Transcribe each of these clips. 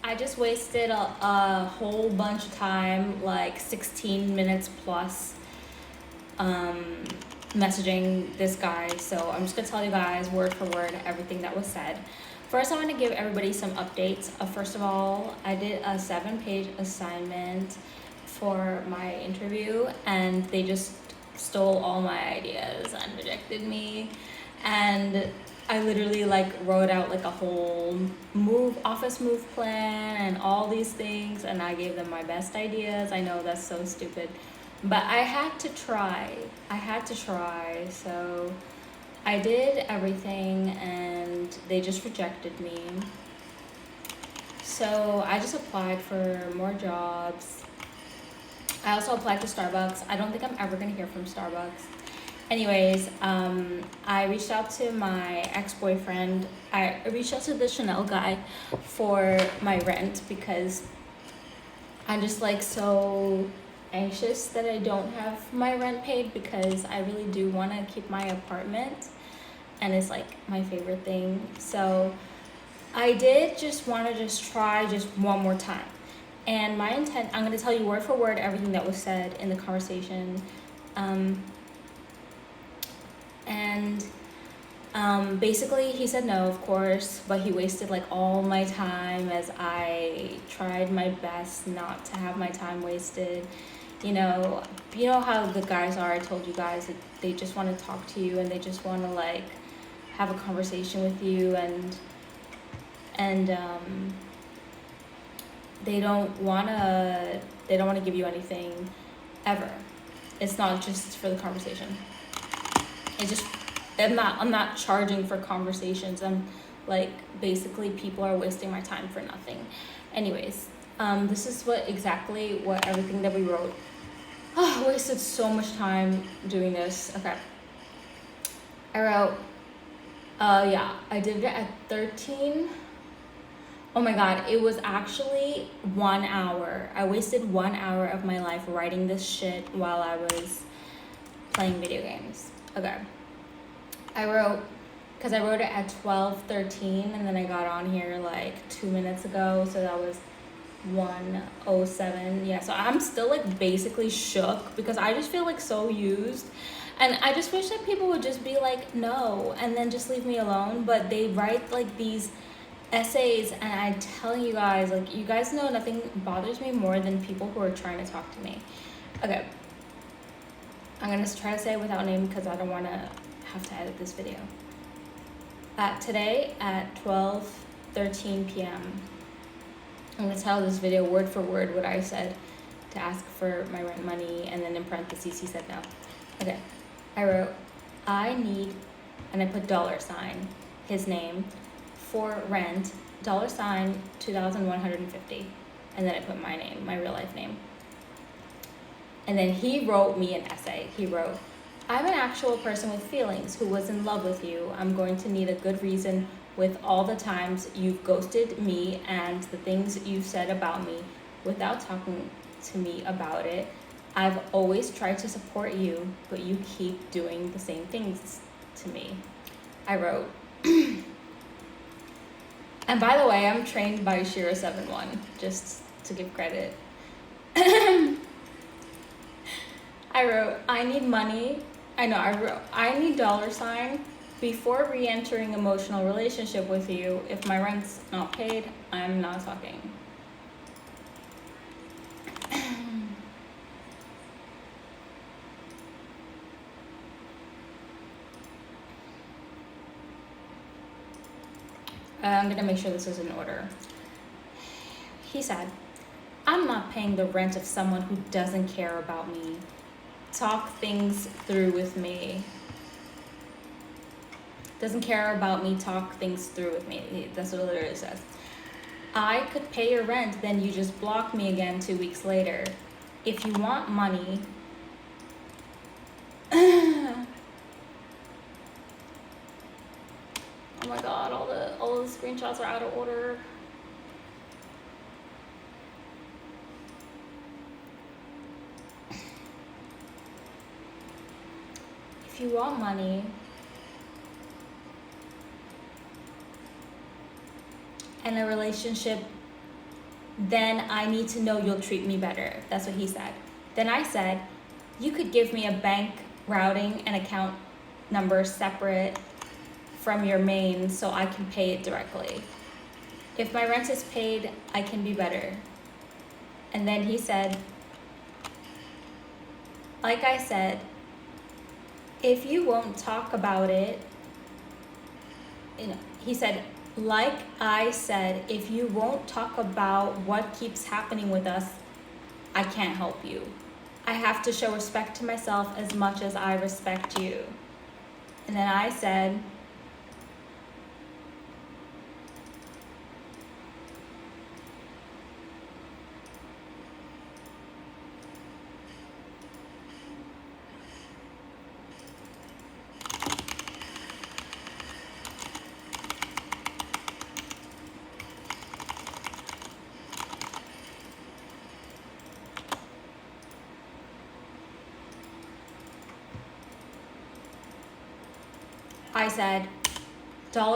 I just wasted a whole bunch of time, like 16 minutes plus, messaging this guy. So I'm just gonna tell you guys word for word everything that was said. First, I want to give everybody some updates. First of all, I did a 7-page assignment for my interview, and they just stole all my ideas and rejected me. And I literally like wrote out like a whole office move plan and all these things, and I gave them my best ideas. I know that's so stupid, but I had to try. So I did everything and they just rejected me. So I just applied for more jobs. I also applied to Starbucks. I don't think I'm ever gonna hear from Starbucks. Anyways, I reached out to my ex-boyfriend. I reached out to the Chanel guy for my rent because I'm just like so anxious that I don't have my rent paid, because I really do want to keep my apartment and it's like my favorite thing. So I did just want to try one more time. And my intent, I'm going to tell you word for word everything that was said in the conversation. Basically he said no, of course, but he wasted like all my time as I tried my best not to have my time wasted. You know how the guys are. I told you guys that they just want to talk to you and they just want to like have a conversation with you, and they don't want to give you anything ever. It's not just for the conversation. It's just I'm not charging for conversations. I'm like, basically people are wasting my time for nothing. Anyways, this is what everything that we wrote. I wasted so much time doing this. Okay. I wrote, I did it at 13. Oh my God, it was actually 1 hour. I wasted 1 hour of my life writing this shit while I was playing video games. Okay. I wrote it at 12:13, and then I got on here like 2 minutes ago, so that was 1:07. Yeah, so I'm still like basically shook because I just feel like so used, and I just wish that people would just be like no and then just leave me alone. But they write like these essays, and I tell you guys, like, you guys know nothing bothers me more than people who are trying to talk to me. Okay, I'm gonna try to say it without name because I don't want to have to edit this video. Today at 12:13 p.m. I'm gonna tell this video word for word what I said to ask for my rent money, and then in parentheses he said no. Okay, I wrote, I need, and I put $, his name, for rent, $2,150, and then I put my name, my real life name. And then he wrote me an essay. He wrote, I'm an actual person with feelings who was in love with you. I'm going to need a good reason with all the times you've ghosted me and the things you've said about me without talking to me about it. I've always tried to support you, but you keep doing the same things to me. I wrote, and by the way, I'm trained by Shira 71, just to give credit. I wrote, I need money. I need $, before re-entering emotional relationship with you. If my rent's not paid, I'm not talking. I'm gonna make sure this is in order. He said, I'm not paying the rent of someone who doesn't care about me. Talk things through with me. Doesn't care about me, talk things through with me. That's what it literally says. I could pay your rent, then you just block me again 2 weeks later. If you want money, oh my God, all the screenshots are out of order. If you want money, and a relationship then I need to know you'll treat me better. That's what he said. Then I said, you could give me a bank routing and account number separate from your main so I can pay it directly. If my rent is paid, I can be better. And then he said, like I said, if you won't talk about it, he said, like I said, if you won't talk about what keeps happening with us, I can't help you. I have to show respect to myself as much as I respect you. And then I said,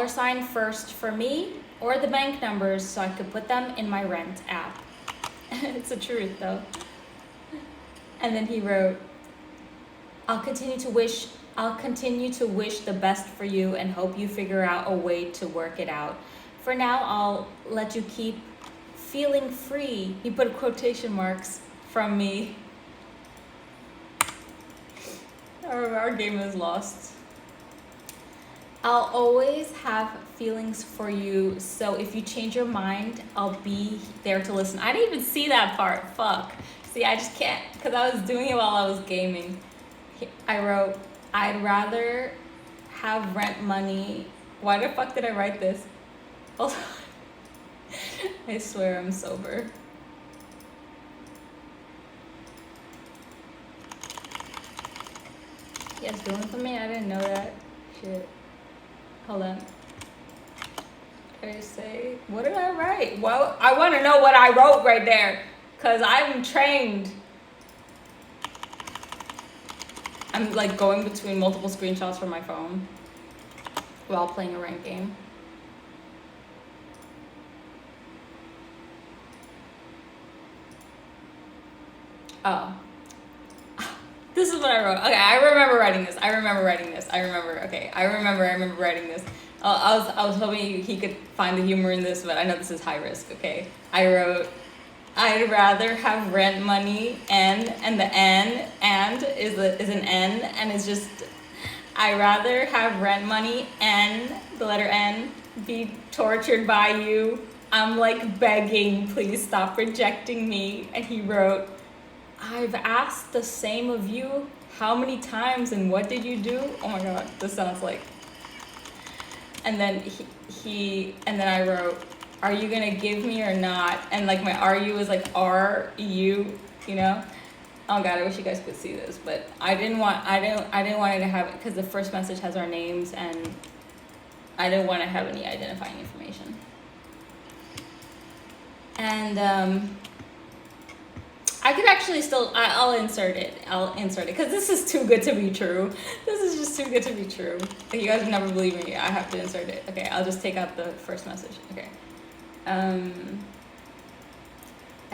$sign first for me or the bank numbers so I could put them in my rent app. It's the truth though. And then he wrote, I'll continue to wish the best for you and hope you figure out a way to work it out. For now, I'll let you keep feeling free. He put quotation marks from me. Our game is lost. I'll always have feelings for you, so if you change your mind, I'll be there to listen. I didn't even see that part. Fuck. See, I just can't, because I was doing it while I was gaming. I wrote, I'd rather have rent money. Why the fuck did I write this? Hold on. I swear I'm sober. You guys doing for me? I didn't know that. Shit. Hold on. What did I say? What did I write? Well, I want to know what I wrote right there, because I'm trained. I'm like going between multiple screenshots from my phone while playing a ranked game. Oh. This is what I wrote. Okay, I remember writing this. Okay, I remember writing this. I was hoping he could find the humor in this, but I know this is high risk. Okay, I wrote, I'd rather have rent money and the N and is an N, and it's just, I'd rather have rent money and the letter N be tortured by you. I'm like begging, please stop rejecting me. And he wrote, I've asked the same of you. How many times and what did you do? Oh my God, this sounds like. And then and then I wrote, are you gonna give me or not? And like my are you was like R-U, you know? Oh God, I wish you guys could see this, but I didn't want it to have it because the first message has our names and I didn't want to have any identifying information. And I could actually I'll insert it because this is too good to be true. This is just too good to be true. Like, you guys would never believe me. I have to insert it. Okay, I'll just take out the first message. Okay. I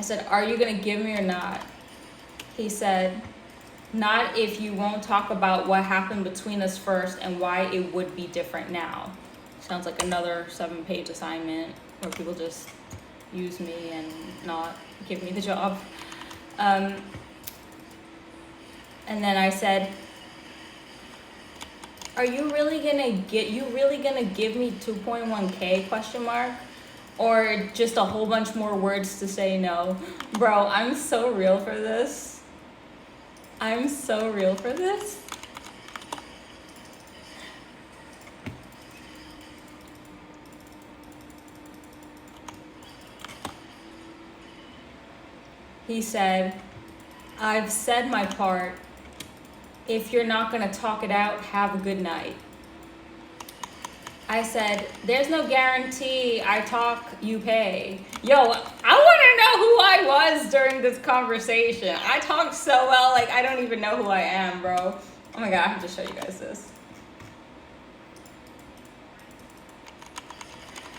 said, are you gonna give me or not? He said, not if you won't talk about what happened between us first and why it would be different now. Sounds like another 7-page assignment where people just use me and not give me the job. And then I said, are you really gonna give me 2.1K question mark? Or just a whole bunch more words to say no? Bro, I'm so real for this. He said, I've said my part. If you're not gonna talk it out, have a good night. I said, there's no guarantee I talk, you pay. Yo, I wanna know who I was during this conversation. I talk so well, like I don't even know who I am, bro. Oh my God, I have to show you guys this.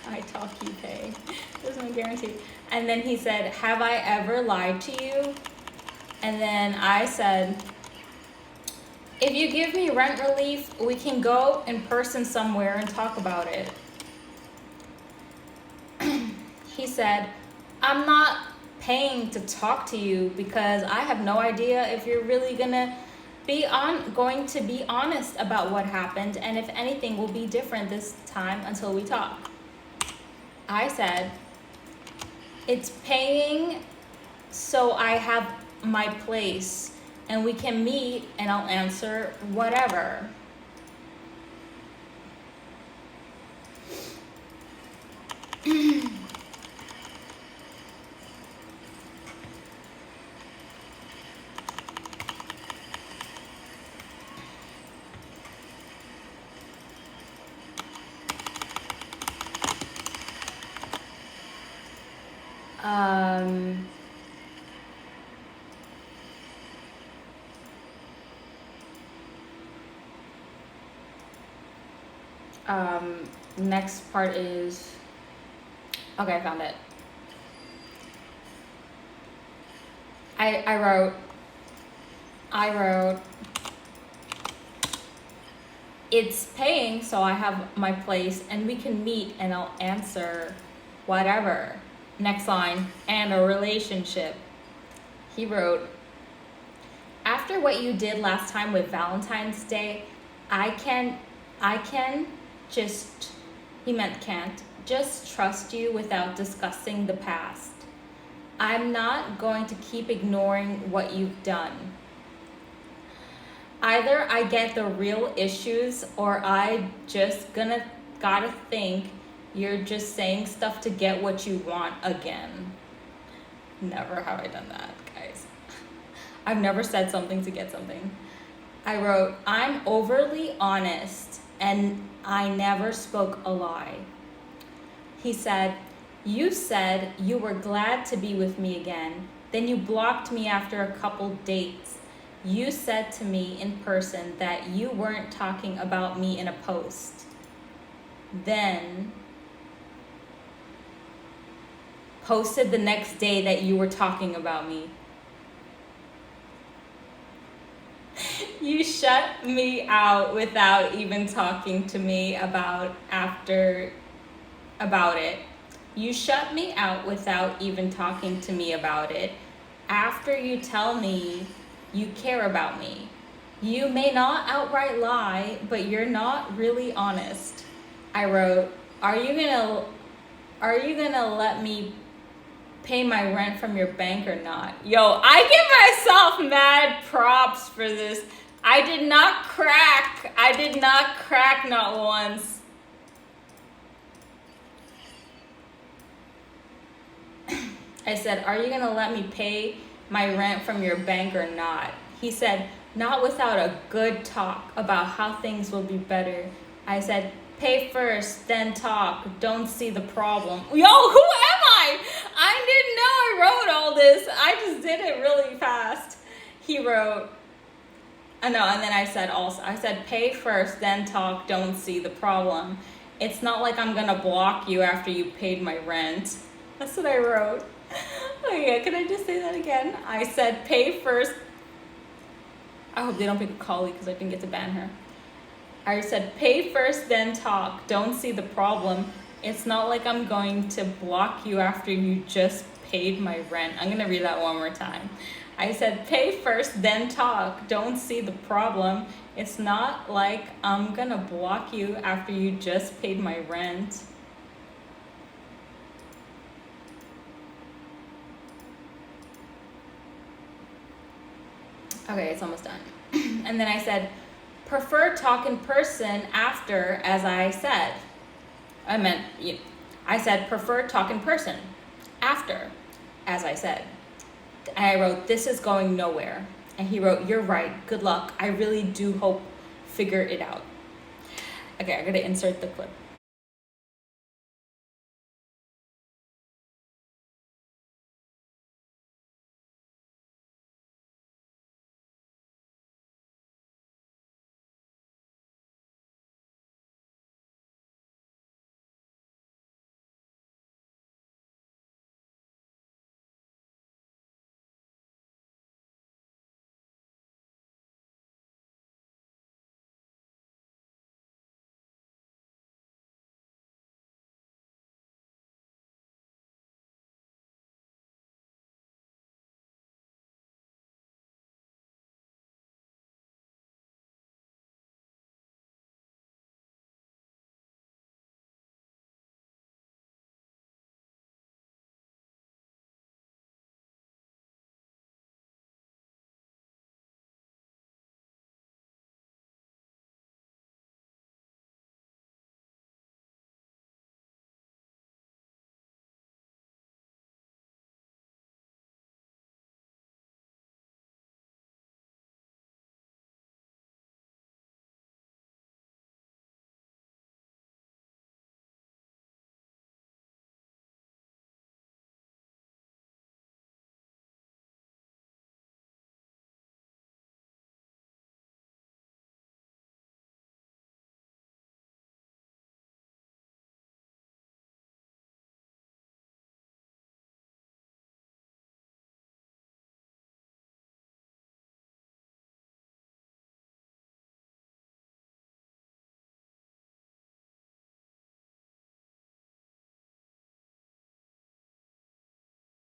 I talk, you pay. There's no guarantee. And then he said, have I ever lied to you? And then I said, if you give me rent relief, we can go in person somewhere and talk about it. He said, I'm not paying to talk to you because I have no idea if you're really going to be honest about what happened, and if anything will be different this time until we talk. I said, it's paying so I have my place and we can meet and I'll answer whatever. Next part is, okay, I found it. I wrote, it's paying so I have my place and we can meet and I'll answer whatever. Next line, and a relationship. He wrote, after what you did last time with Valentine's Day, I can just, he meant can't, just trust you without discussing the past. I'm not going to keep ignoring what you've done. Either I get the real issues or I just gotta think you're just saying stuff to get what you want again. Never have I done that, guys. I've never said something to get something. I wrote, I'm overly honest and I never spoke a lie. He said, you said you were glad to be with me again. Then you blocked me after a couple dates. You said to me in person that you weren't talking about me in a post. Then posted the next day that you were talking about me. You shut me out without even talking to me about it. You shut me out without even talking to me about it. After you tell me you care about me. You may not outright lie, but you're not really honest. I wrote, are you gonna let me pay my rent from your bank or not? Yo, I give myself mad props for this. I did not crack not once. I said, are you gonna let me pay my rent from your bank or not? He said, not without a good talk about how things will be better. I said, pay first, then talk. Don't see the problem. Yo, who am I? I didn't know I wrote all this. I just did it really fast. He wrote, and then I said, pay first, then talk. Don't see the problem. It's not like I'm gonna block you after you paid my rent. That's what I wrote. Oh yeah, can I just say that again? I said, pay first. I hope they don't pick a colleague because I didn't get to ban her. I said, pay first, then talk. Don't see the problem. It's not like I'm going to block you after you just paid my rent. I'm going to read that one more time. I said, pay first, then talk. Don't see the problem. It's not like I'm going to block you after you just paid my rent. Okay, it's almost done. And then I said, prefer talk in person after, as I said. I said, prefer talk in person after, as I said. And I wrote, this is going nowhere. And he wrote, you're right. Good luck. I really do hope figure it out. Okay, I'm going to insert the clip.